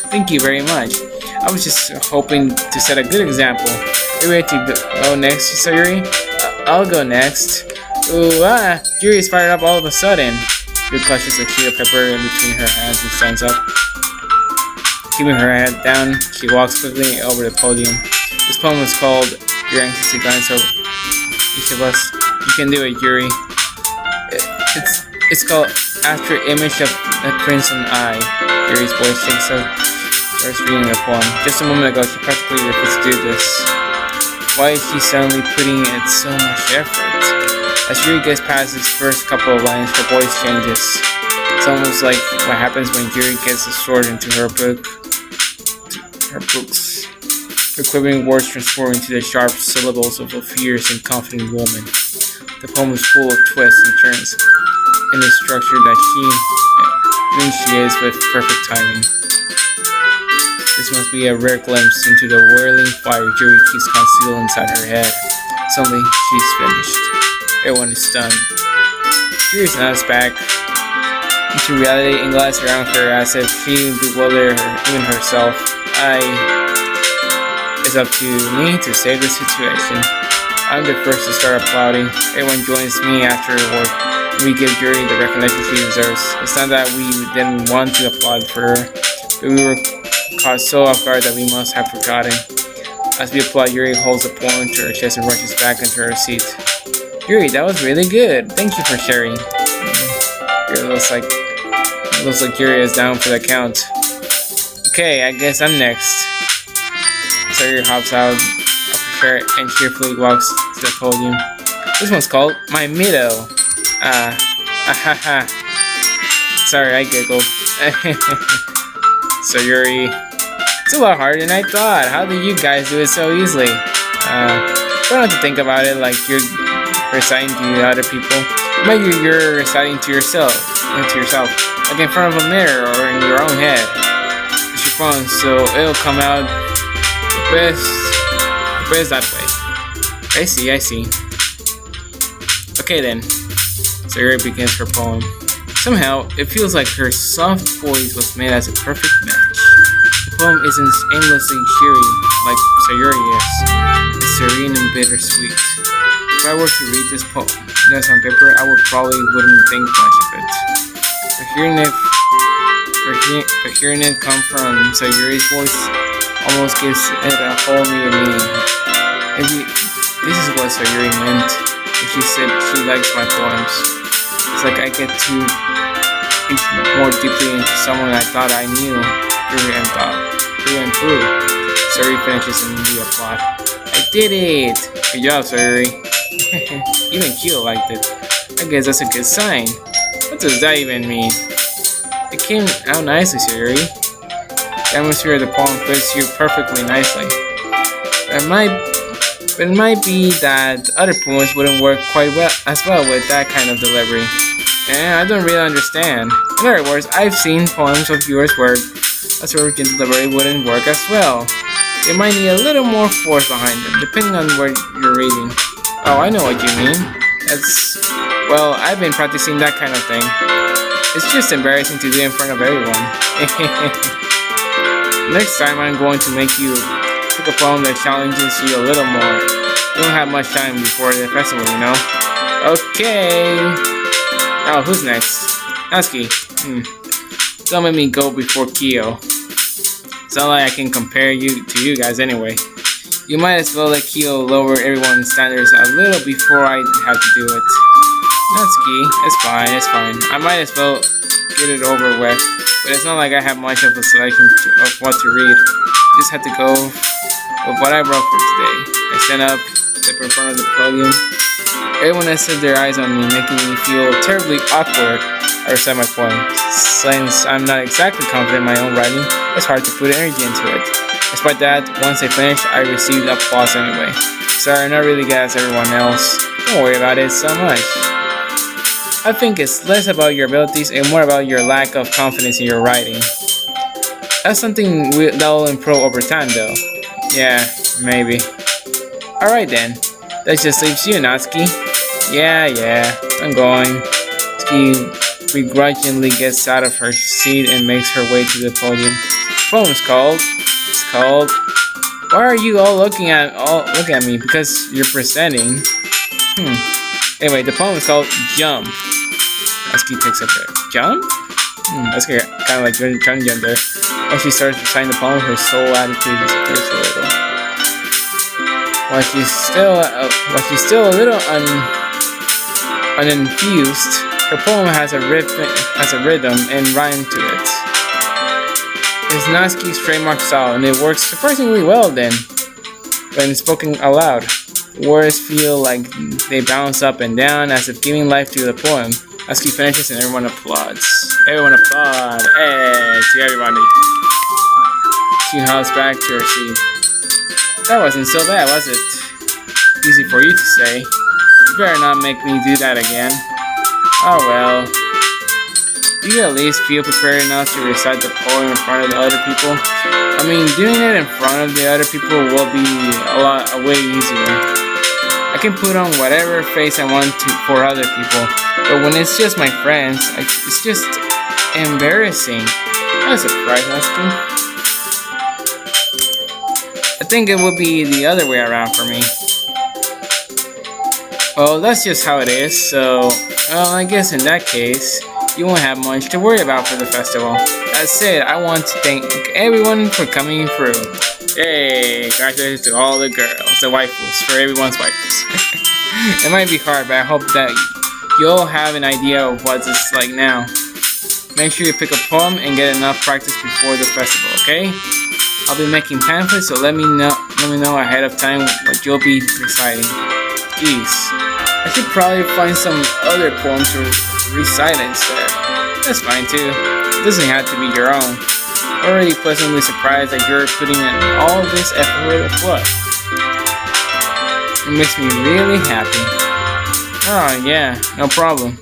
Thank you very much. I was just hoping to set a good example. Are you ready to go next, Sayori? I'll go next. Ooh, Yuri is fired up all of a sudden. Yuri clutches a sheet of paper in between her hands and stands up. Keeping her head down, she walks quickly over the podium. This poem is called Your Anxiously Glance Over Each of Us. You can do it, Yuri. It's called After Image of a Crimson Eye. Yuri's voice First reading the poem. Just a moment ago, she practically refused to do this. Why is she suddenly putting in so much effort? As Yuri gets past his first couple of lines, her voice changes. It's almost like what happens when Yuri gets a sword into her books. Her quivering words transform into the sharp syllables of a fierce and confident woman. The poem is full of twists and turns in the structure that she initiates with perfect timing. This must be a rare glimpse into the whirling fire Yuri keeps concealed inside her head. Suddenly, she's finished. Everyone is stunned. Yuri snaps back into reality and glances around her as if she bewildered even herself. It's up to me to save the situation. I'm the first to start applauding. Everyone joins me afterward. We give Yuri the recognition she deserves. It's not that we didn't want to applaud for her, but we were caught so off guard that we must have forgotten. As we applaud, Yuri holds the poem to her chest and rushes back into her seat. Yuri, that was really good. Thank you for sharing. Yuri looks like Yuri is down for the count. Okay, I guess I'm next. Sayori hops out of her chair and cheerfully walks to the podium. This one's called My Middle. Sorry, I giggled. Sayori, it's a lot harder than I thought. How did you guys do it so easily? Don't have to think about it like you're reciting to other people. Maybe you're reciting to yourself, like in front of a mirror or in your own head. It's your phone, so it'll come out the best that way. I see. Okay then. Sayori begins her poem. Somehow, it feels like her soft voice was made as a perfect match. The poem isn't aimlessly cheery like Sayori is. It's serene and bittersweet. If I were to read this poem on paper, I wouldn't think much of it. But hearing it come from Sayori's voice almost gives it a whole new meaning. Maybe this is what Sayori meant when she said she likes my poems. It's like I get to think more deeply into someone I thought I knew through and through. Sayori finishes and we applaud. I did it! Good job, Sayori. Even Kyo liked it. I guess that's a good sign. What does that even mean? It came out nicely, Sayori. The atmosphere of the poem fits you perfectly nicely. It might be that other poems wouldn't work quite as well with that kind of delivery. And I don't really understand. In other words, I've seen poems of yours where a sort of delivery wouldn't work as well. They might need a little more force behind them, depending on where you're reading. Oh, I know what you mean. I've been practicing that kind of thing. It's just embarrassing to do in front of everyone. Next time I'm going to make you pick a poem that challenges you a little more. You don't have much time before the festival, you know? Okay. Oh, who's next? Natsuki. Don't make me go before Kyo. It's not like I can compare you to you guys anyway. You might as well let Kyo lower everyone's standards a little before I have to do it. Natsuki, it's fine. I might as well get it over with. But it's not like I have much of a selection of what to read. Just have to go with what I wrote for today. I stand up, step in front of the podium. Everyone has set their eyes on me, making me feel terribly awkward. I recite my poem. Since I'm not exactly confident in my own writing, it's hard to put energy into it. Despite that, once I finish, I received applause anyway. Sorry, I'm not really good as everyone else. Don't worry about it so much. I think it's less about your abilities and more about your lack of confidence in your writing. That's something that'll improve over time though. Yeah, maybe. Alright then. That just leaves you, Natsuki. Yeah, I'm going. Natsuki begrudgingly gets out of her seat and makes her way to the podium. The poem's called. Why are you all looking at me? Because you're presenting. Anyway, the poem is called Jump. Natsuki takes up there. Jump? That's kind of like transgender. When she starts reciting the poem, her soul attitude disappears a little. While she's still a little uninfused, her poem has a rhythm and rhyme to it. It's Natsuki's trademark style, and it works surprisingly well then, when spoken aloud. Words feel like they bounce up and down as if giving life to the poem. Natsuki finishes and everyone applauds. Everyone applaud. Hey, to everybody. She hops back to her seat. That wasn't so bad, was it? Easy for you to say. You better not make me do that again. Oh well. Do you at least feel prepared enough to recite the poem in front of the other people? I mean, doing it in front of the other people will be way easier. I can put on whatever face I want to for other people, but when it's just my friends, it's just embarrassing. Not a surprise, Natsuki. I think it would be the other way around for me. Well, that's just how it is, so, well, I guess in that case, you won't have much to worry about for the festival. That said, I want to thank everyone for coming through. Yay! Congratulations to all the girls, the waifus, for everyone's waifus. It might be hard, but I hope that you'll have an idea of what it's like now. Make sure you pick a poem and get enough practice before the festival, okay? I'll be making pamphlets, so let me know ahead of time what you'll be reciting. Jeez, I should probably find some other poem to recite instead. That's fine too. It doesn't have to be your own. I'm already pleasantly surprised that you're putting in all this effort with what? It makes me really happy. Oh yeah, no problem.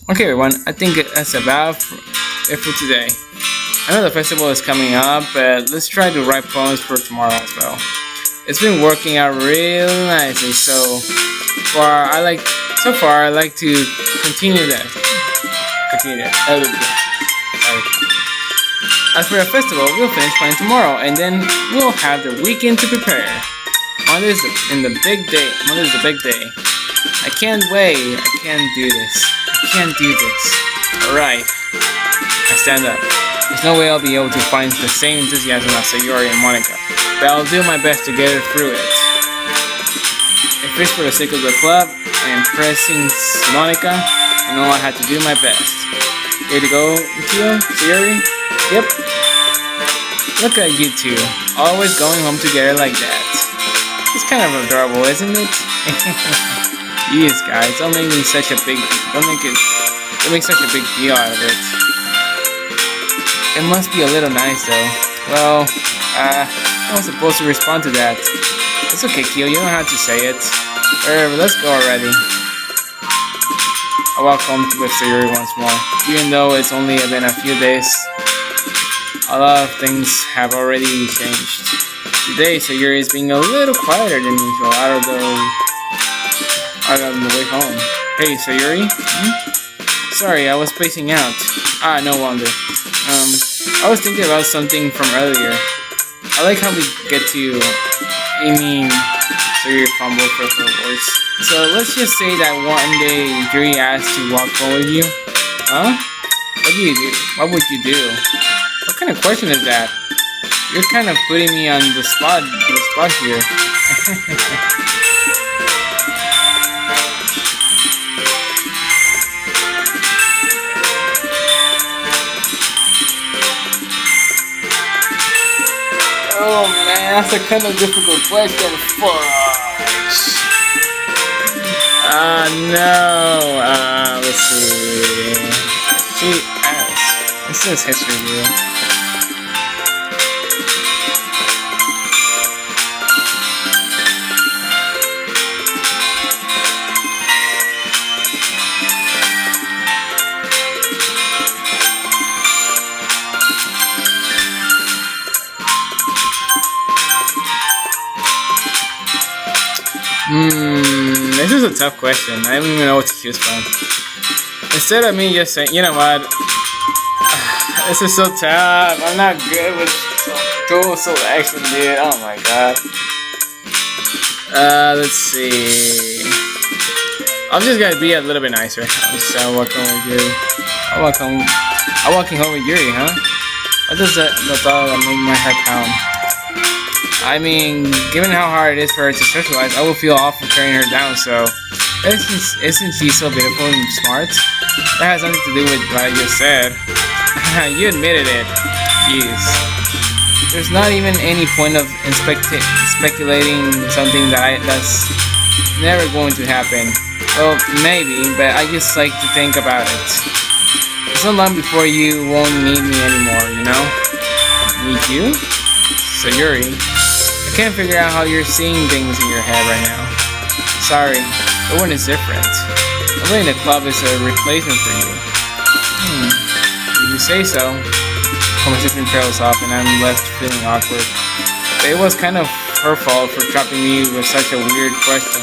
Okay everyone, I think that's about it for today. I know the festival is coming up, but let's try to write poems for tomorrow as well. It's been working out really nicely, so far I like to continue that. As for the festival, we'll finish playing tomorrow, and then we'll have the weekend to prepare. Monday's the big day. I can't wait. I can't do this. Alright. I stand up. There's no way I'll be able to find the same enthusiasm as Sayori and Monica, but I'll do my best to get her through it. I fished for the sake of the club and impressing Monica, I know I had to do my best. Ready to go, Mikio? Sayori? Yep. Look at you two, always going home together like that. It's kind of adorable, isn't it? Jeez, guys, don't make such a big deal out of it. It must be a little nice though. Well, I was supposed to respond to that. It's okay, Kyo, you don't have to say it. Whatever, let's go already. I walk home with Sayori once more. Even though it's only been a few days, a lot of things have already changed. Today, Sayori is being a little quieter than usual out of the way home. Hey, Sayori? Sorry, I was spacing out. No wonder. I was thinking about something from earlier. I like how we get to... Sayori fumbled for words. So let's just say that one day Yuri asked to walk home with you. Huh? What do you do? What would you do? What kind of question is that? You're kind of putting me on the spot here. Oh man, that's a kind of difficult question. Fudge. No. Let's see. She asked. This is history review. This is a tough question. I don't even know what to choose from. Instead of me just saying, you know what? This is so tough. I'm not good with dual selection, dude. Oh my god. Let's see. I'm just gonna be a little bit nicer. I'm just walking home with Yuri. I'm walking home with Yuri, huh? What does the thought that make my heart pound? I mean, given how hard it is for her to socialize, I will feel awful carrying her down, so... Isn't she so beautiful and smart? That has nothing to do with what I just said. You admitted it. excuse. There's not even any point of speculating something that's never going to happen. Well, maybe, but I just like to think about it. So long before you won't need me anymore, you know? Need you? Sayori, I can't figure out how you're seeing things in your head right now. Sorry, the one is different. Nobody in the club is a replacement for you. If you say so. Conversation trails off and I'm left feeling awkward. But it was kind of her fault for dropping me with such a weird question.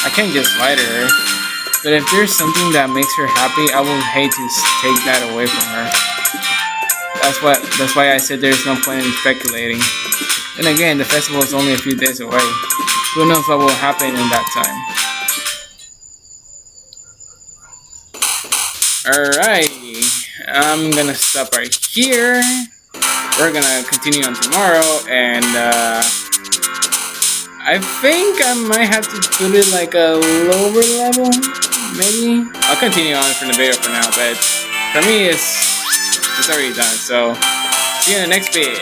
I can't just lie to her. But if there's something that makes her happy, I would hate to take that away from her. That's why I said there's no point in speculating. And again, the festival is only a few days away. Who knows what will happen in that time. Alright, I'm gonna stop right here. We're gonna continue on tomorrow, and I think I might have to put it like a lower level, maybe? I'll continue on from the video for now, but for me, it's already done, so see you in the next video.